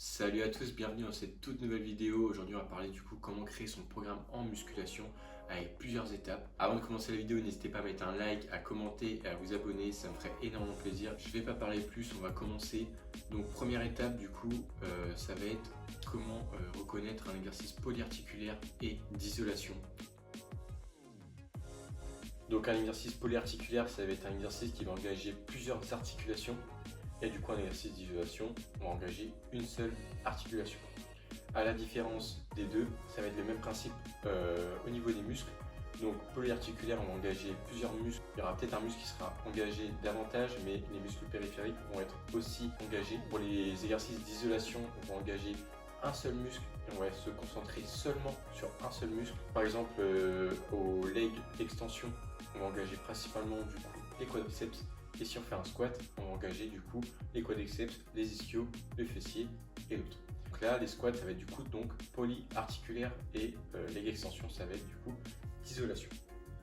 Salut à tous, bienvenue dans cette toute nouvelle vidéo. Aujourd'hui on va parler du coup comment créer son programme en musculation avec plusieurs étapes. Avant de commencer la vidéo, n'hésitez pas à mettre un like, à commenter et à vous abonner, ça me ferait énormément plaisir. Je ne vais pas parler plus, on va commencer. Donc première étape du coup, ça va être comment reconnaître un exercice polyarticulaire et d'isolation. Donc un exercice polyarticulaire, ça va être un exercice qui va engager plusieurs articulations. Et du coup un exercice d'isolation, on va engager une seule articulation. À la différence des deux, ça va être le même principe au niveau des muscles. Donc polyarticulaire, on va engager plusieurs muscles. Il y aura peut-être un muscle qui sera engagé davantage, mais les muscles périphériques vont être aussi engagés. Pour les exercices d'isolation, on va engager un seul muscle et on va se concentrer seulement sur un seul muscle. Par exemple, au leg extension, on va engager principalement du coup les quadriceps. Et si on fait un squat, on va engager du coup les quadriceps, les ischios, le fessier et l'autre. Donc là, les squats, ça va être du coup donc polyarticulaire et leg extension, ça va être du coup d'isolation.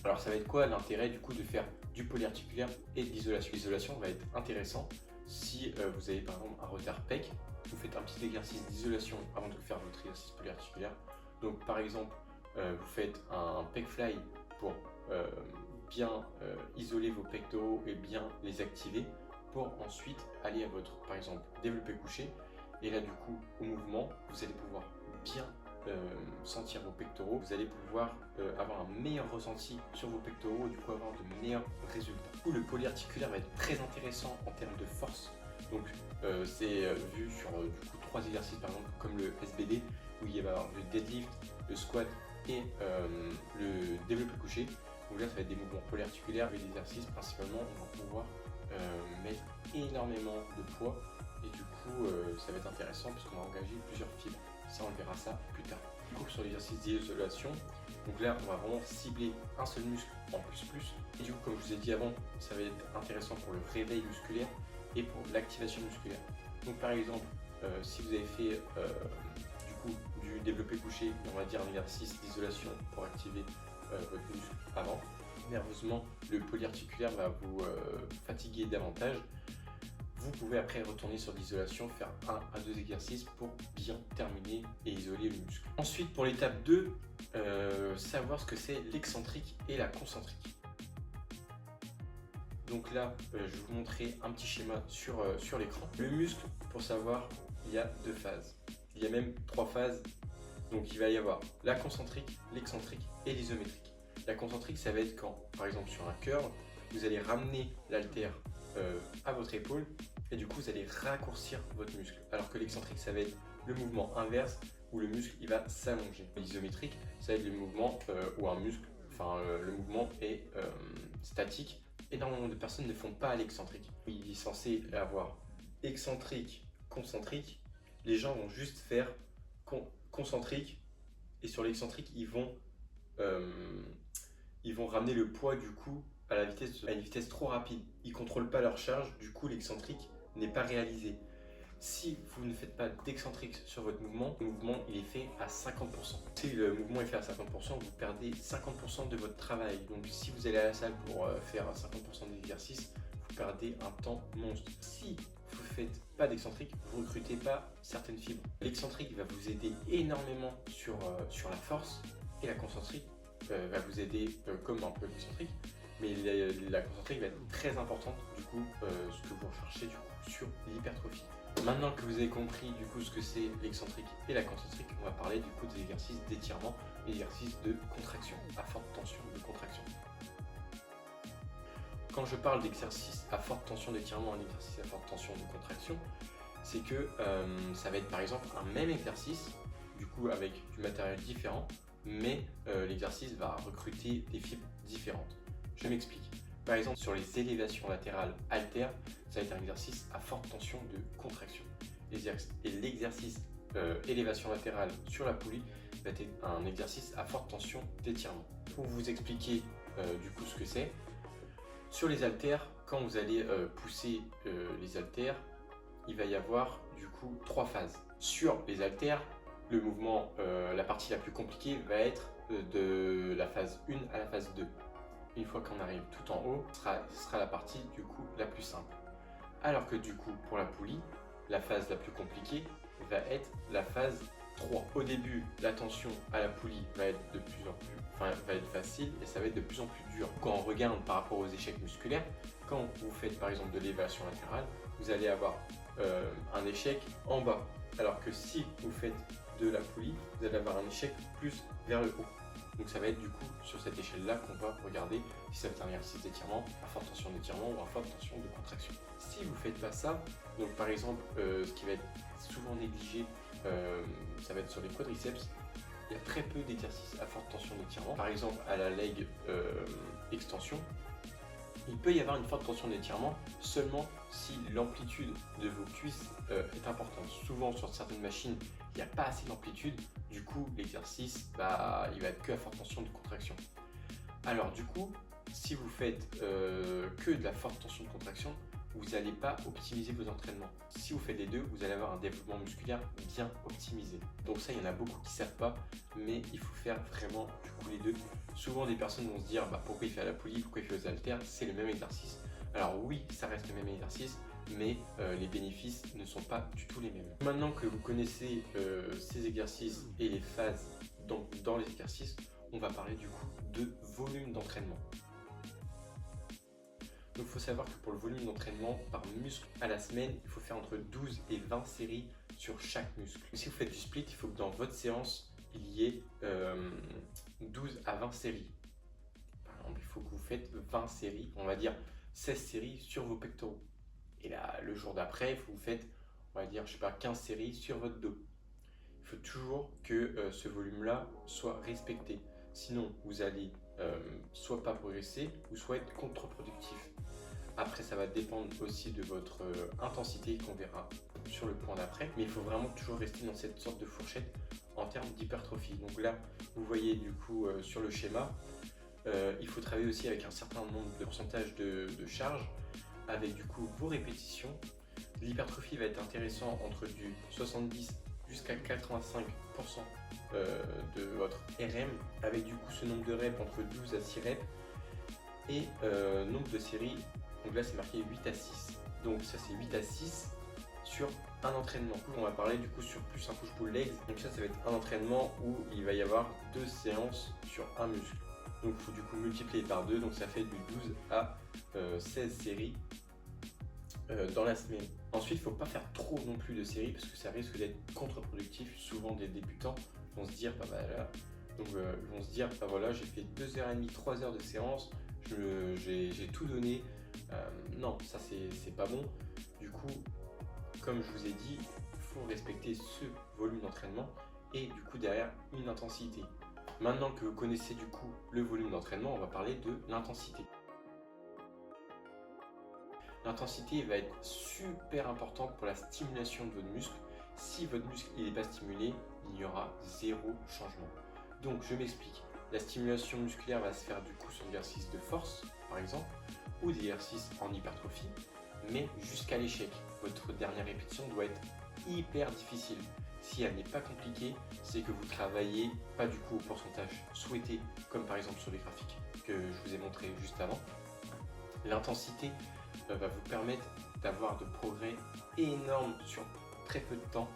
Alors ça va être quoi l'intérêt du coup de faire du polyarticulaire et de l'isolation? L'isolation va être intéressant si vous avez par exemple un retard pec, vous faites un petit exercice d'isolation avant de faire votre exercice polyarticulaire. Donc par exemple, vous faites un pec fly pour bien isoler vos pectoraux et bien les activer pour ensuite aller à votre, par exemple, développé couché. Et là, du coup, au mouvement, vous allez pouvoir bien sentir vos pectoraux. Vous allez pouvoir avoir un meilleur ressenti sur vos pectoraux et du coup avoir de meilleurs résultats. Du coup, le polyarticulaire va être très intéressant en termes de force. Donc, c'est vu sur du coup 3 exercices, par exemple, comme le SBD, où il va y avoir le deadlift, le squat et le développé couché. Donc là, ça va être des mouvements polyarticulaires avec des exercices. Principalement, on va pouvoir mettre énormément de poids et du coup, ça va être intéressant parce qu'on va engager plusieurs fibres. Ça, on verra ça plus tard. Du coup, sur l'exercice d'isolation, donc là, on va vraiment cibler un seul muscle en plus. Et du coup, comme je vous ai dit avant, ça va être intéressant pour le réveil musculaire et pour l'activation musculaire. Donc par exemple, si vous avez fait du coup du développé couché, on va dire un exercice d'isolation pour activer votre muscle avant. Nerveusement, le polyarticulaire va vous fatiguer davantage. Vous pouvez après retourner sur l'isolation, faire 1 à 2 exercices pour bien terminer et isoler le muscle. Ensuite, pour l'étape 2, savoir ce que c'est l'excentrique et la concentrique. Donc là, je vais vous montrer un petit schéma sur l'écran. Le muscle, pour savoir, il y a 2 phases. Il y a même 3 phases. Donc il va y avoir la concentrique, l'excentrique et l'isométrique. La concentrique, ça va être quand, par exemple sur un curl, vous allez ramener l'haltère à votre épaule et du coup vous allez raccourcir votre muscle. Alors que l'excentrique, ça va être le mouvement inverse où le muscle il va s'allonger. L'isométrique, ça va être le mouvement où un muscle, le mouvement est statique. Énormément de personnes ne font pas l'excentrique. Il est censé avoir excentrique, concentrique. Les gens vont juste faire concentrique et sur l'excentrique ils vont ramener le poids du coup à une vitesse trop rapide. Ils ne contrôlent pas leur charge, du coup l'excentrique n'est pas réalisé. Si vous ne faites pas d'excentrique sur votre mouvement, le mouvement il est fait à 50%. Si le mouvement est fait à 50%, vous perdez 50% de votre travail. Donc si vous allez à la salle pour faire 50% d'exercice, vous perdez un temps monstre. Si vous ne faites pas d'excentrique, vous ne recrutez pas certaines fibres. L'excentrique va vous aider énormément sur la force et la concentrique va vous aider comme un peu l'excentrique. Mais la concentrique va être très importante du coup ce que vous recherchez du coup sur l'hypertrophie. Maintenant que vous avez compris du coup ce que c'est l'excentrique et la concentrique, on va parler du coup des exercices d'étirement et exercices de contraction, à forte tension de contraction. Quand je parle d'exercice à forte tension d'étirement et d'exercice à forte tension de contraction, c'est que ça va être par exemple un même exercice, du coup avec du matériel différent, mais l'exercice va recruter des fibres différentes. Je m'explique. Par exemple, sur les élévations latérales haltères, ça va être un exercice à forte tension de contraction. Et l'exercice élévation latérale sur la poulie va être un exercice à forte tension d'étirement. Pour vous expliquer du coup ce que c'est, sur les haltères, quand vous allez pousser les haltères, il va y avoir du coup 3 phases. Sur les haltères, le mouvement, la partie la plus compliquée va être de la phase 1 à la phase 2. Une fois qu'on arrive tout en haut, ce sera la partie du coup la plus simple. Alors que du coup pour la poulie, la phase la plus compliquée, va être la phase 3. Au début, l'attention à la poulie va être de plus en plus, va être facile et ça va être de plus en plus dur. Quand on regarde par rapport aux échecs musculaires, quand vous faites par exemple de l'élévation latérale, vous allez avoir un échec en bas. Alors que si vous faites de la poulie, vous allez avoir un échec plus vers le haut. Donc ça va être du coup sur cette échelle-là qu'on va regarder si ça va être un exercice d'étirement, à forte tension d'étirement ou à forte tension de contraction. Si vous ne faites pas ça, donc par exemple ce qui va être souvent négligé, ça va être sur les quadriceps. Il y a très peu d'exercices à forte tension d'étirement. Par exemple à la leg extension, il peut y avoir une forte tension d'étirement seulement si l'amplitude de vos cuisses est importante. Souvent sur certaines machines, il n'y a pas assez d'amplitude, du coup l'exercice il va être que à forte tension de contraction. Alors du coup, si vous faites que de la forte tension de contraction, vous n'allez pas optimiser vos entraînements. Si vous faites les deux, vous allez avoir un développement musculaire bien optimisé. Donc ça, il y en a beaucoup qui ne savent pas, mais il faut faire vraiment du coup les deux. Souvent, des personnes vont se dire pourquoi il fait à la poulie, pourquoi il fait aux haltères, c'est le même exercice. Alors oui, ça reste le même exercice, mais les bénéfices ne sont pas du tout les mêmes. Maintenant que vous connaissez ces exercices et les phases dans les exercices, on va parler du coup de volume d'entraînement. Donc il faut savoir que pour le volume d'entraînement par muscle à la semaine, il faut faire entre 12 et 20 séries sur chaque muscle. Si vous faites du split, il faut que dans votre séance, il y ait 12 à 20 séries. Par exemple, il faut que vous faites 20 séries, on va dire 16 séries sur vos pectoraux. Et là, le jour d'après, il faut que vous faites, on va dire, je sais pas, 15 séries sur votre dos. Il faut toujours que ce volume-là soit respecté. Sinon, vous allez soit pas progresser ou soit être contre-productif. Après, ça va dépendre aussi de votre intensité qu'on verra sur le point d'après. Mais il faut vraiment toujours rester dans cette sorte de fourchette en termes d'hypertrophie. Donc là, vous voyez du coup sur le schéma, il faut travailler aussi avec un certain nombre de pourcentage de charge, avec du coup vos répétitions. L'hypertrophie va être intéressant entre du 70 jusqu'à 85% de votre RM, avec du coup ce nombre de reps entre 12 à 6 reps et nombre de séries. Donc là c'est marqué 8 à 6. Donc ça c'est 8 à 6 sur un entraînement. On va parler du coup sur plus un push-pull legs. Donc ça va être un entraînement où il va y avoir 2 séances sur un muscle. Donc il faut du coup multiplier par 2, donc ça fait du 12 à 16 séries dans la semaine. Ensuite, il ne faut pas faire trop non plus de séries parce que ça risque d'être contre-productif. Souvent des débutants vont se dire ils vont se dire voilà, j'ai fait 2h30, 3 heures de séance, j'ai tout donné. Non, ça c'est pas bon. Du coup, comme je vous ai dit, il faut respecter ce volume d'entraînement et du coup derrière une intensité. Maintenant que vous connaissez du coup le volume d'entraînement, on va parler de l'intensité. L'intensité va être super importante pour la stimulation de votre muscle. Si votre muscle n'est pas stimulé, il y aura zéro changement. Donc je m'explique. La stimulation musculaire va se faire du coup sur l'exercice de force, par exemple, ou des exercices en hypertrophie, mais jusqu'à l'échec. Votre dernière répétition doit être hyper difficile. Si elle n'est pas compliquée, c'est que vous travaillez pas du coup au pourcentage souhaité, comme par exemple sur les graphiques que je vous ai montré juste avant. L'intensité va vous permettre d'avoir de progrès énormes sur très peu de temps.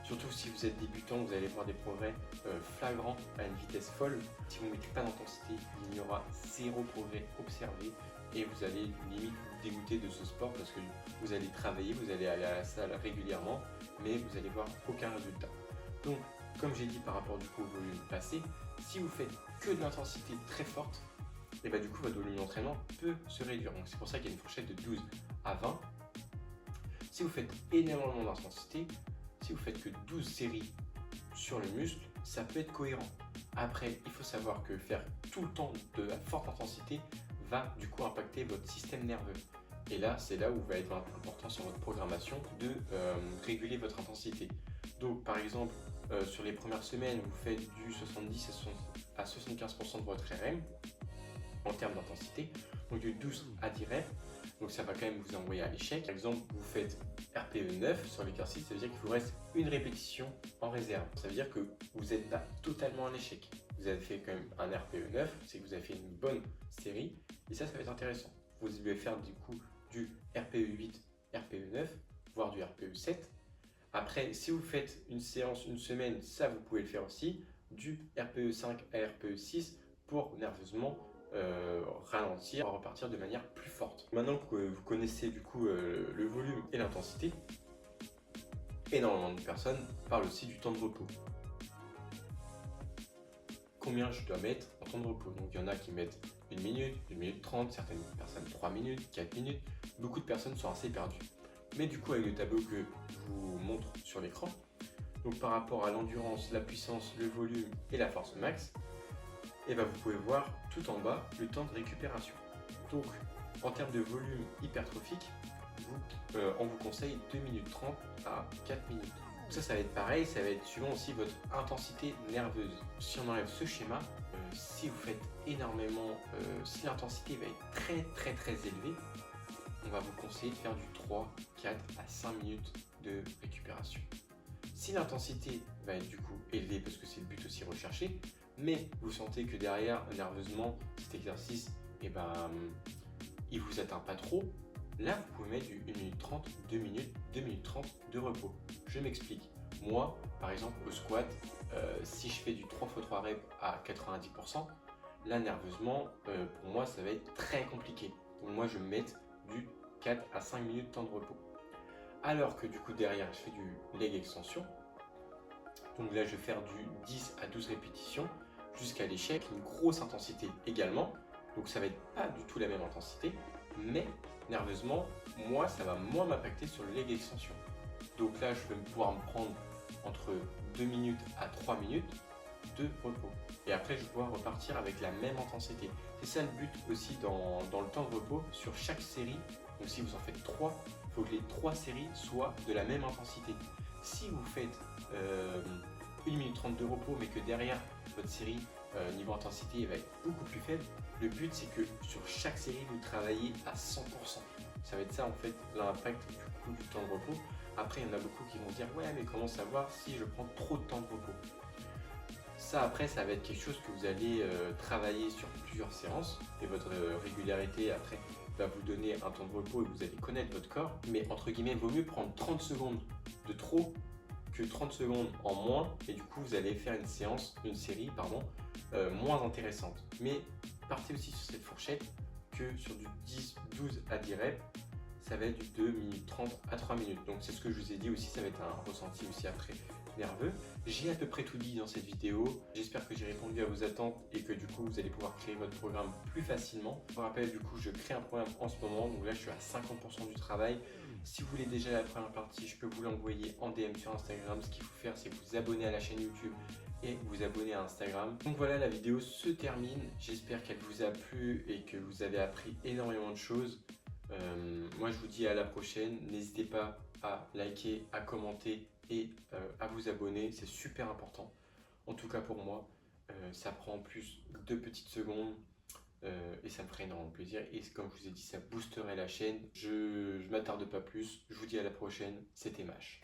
Surtout si vous êtes débutant, vous allez voir des progrès flagrants à une vitesse folle. Si vous ne mettez pas d'intensité, il n'y aura zéro progrès observé et vous allez limite vous dégoûter de ce sport parce que vous allez travailler, vous allez aller à la salle régulièrement, mais vous allez voir aucun résultat. Donc, comme j'ai dit par rapport du coup au volume passé, si vous faites que de l'intensité très forte, et du coup votre volume d'entraînement peut se réduire. Donc c'est pour ça qu'il y a une fourchette de 12 à 20. Si vous faites énormément d'intensité, si vous faites que 12 séries sur le muscle, ça peut être cohérent. Après, il faut savoir que faire tout le temps de la forte intensité va du coup impacter votre système nerveux. Et là, c'est là où va être important sur votre programmation de réguler votre intensité. Donc par exemple, sur les premières semaines, vous faites du 70 à 75% de votre RM en termes d'intensité, donc du 12 à 10 reps, donc ça va quand même vous envoyer à l'échec. Par exemple, vous faites RPE 9 sur l'exercice, ça veut dire qu'il vous reste une répétition en réserve. Ça veut dire que vous n'êtes pas totalement en échec. Vous avez fait quand même un RPE 9, c'est que vous avez fait une bonne série, et ça va être intéressant. Vous devez faire du coup du RPE 8, RPE 9, voire du RPE 7. Après, si vous faites une séance une semaine, ça vous pouvez le faire aussi, du RPE 5 à RPE 6 pour nerveusement ralentir, repartir de manière plus forte. Maintenant que vous connaissez du coup le volume et l'intensité, énormément de personnes parlent aussi du temps de repos. Combien je dois mettre en temps de repos? Donc il y en a qui mettent 1 minute 30, certaines personnes 3 minutes, 4 minutes. Beaucoup de personnes sont assez perdues. Mais du coup, avec le tableau que je vous montre sur l'écran, donc par rapport à l'endurance, la puissance, le volume et la force max, et ben vous pouvez voir tout en bas le temps de récupération. Donc en termes de volume hypertrophique, on vous conseille 2 minutes 30 à 4 minutes. Ça va être pareil, ça va être suivant aussi votre intensité nerveuse. Si on enlève ce schéma, si vous faites énormément, si l'intensité va être très élevée, on va vous conseiller de faire du 3, 4 à 5 minutes de récupération. Si l'intensité va être du coup élevée, parce que c'est le but aussi recherché, mais vous sentez que derrière, nerveusement, cet exercice, il vous atteint pas trop, là vous pouvez mettre du 1 minute 30, 2 minutes 30 de repos. Je m'explique. Moi, par exemple, au squat, si je fais du 3x3 reps à 90%, là nerveusement, pour moi, ça va être très compliqué. Donc moi, je vais me mettre du 4 à 5 minutes de temps de repos. Alors que du coup, derrière, je fais du leg extension. Donc là, je vais faire du 10 à 12 répétitions jusqu'à l'échec, une grosse intensité également. Donc ça va être pas du tout la même intensité, mais nerveusement, moi, ça va moins m'impacter sur le leg extension. Donc là, je vais pouvoir me prendre entre 2 minutes à 3 minutes de repos. Et après, je vais pouvoir repartir avec la même intensité. C'est ça le but aussi dans le temps de repos sur chaque série. Donc si vous en faites 3, il faut que les 3 séries soient de la même intensité. Si vous faites 1 minute 30 de repos, mais que derrière votre série, niveau intensité, va être beaucoup plus faible, le but c'est que sur chaque série, vous travaillez à 100%. Ça va être ça en fait l'impact du temps de repos. Après, il y en a beaucoup qui vont dire « Ouais, mais comment savoir si je prends trop de temps de repos ?» Ça, après, ça va être quelque chose que vous allez travailler sur plusieurs séances et votre régularité, après, va vous donner un temps de repos et vous allez connaître votre corps. Mais entre guillemets, il vaut mieux prendre 30 secondes de trop que 30 secondes en moins et du coup, vous allez faire une série moins intéressante. Mais partez aussi sur cette fourchette que sur du 10, 12 à 10 reps, ça va être du 2 minutes 30 à 3 minutes. Donc c'est ce que je vous ai dit aussi, ça va être un ressenti aussi après nerveux. J'ai à peu près tout dit dans cette vidéo. J'espère que j'ai répondu à vos attentes et que du coup vous allez pouvoir créer votre programme plus facilement. Je vous rappelle, du coup je crée un programme en ce moment, donc là je suis à 50% du travail. Si vous voulez déjà la première partie, je peux vous l'envoyer en DM sur Instagram. Ce qu'il faut faire, c'est vous abonner à la chaîne YouTube et vous abonner à Instagram. Donc voilà, la vidéo se termine. J'espère qu'elle vous a plu et que vous avez appris énormément de choses. Moi je vous dis à la prochaine, n'hésitez pas à liker, à commenter et à vous abonner, c'est super important. En tout cas pour moi, ça prend plus 2 petites secondes et ça me ferait énormément plaisir. Et comme je vous ai dit, ça boosterait la chaîne. Je m'attarde pas plus, je vous dis à la prochaine, c'était Mash.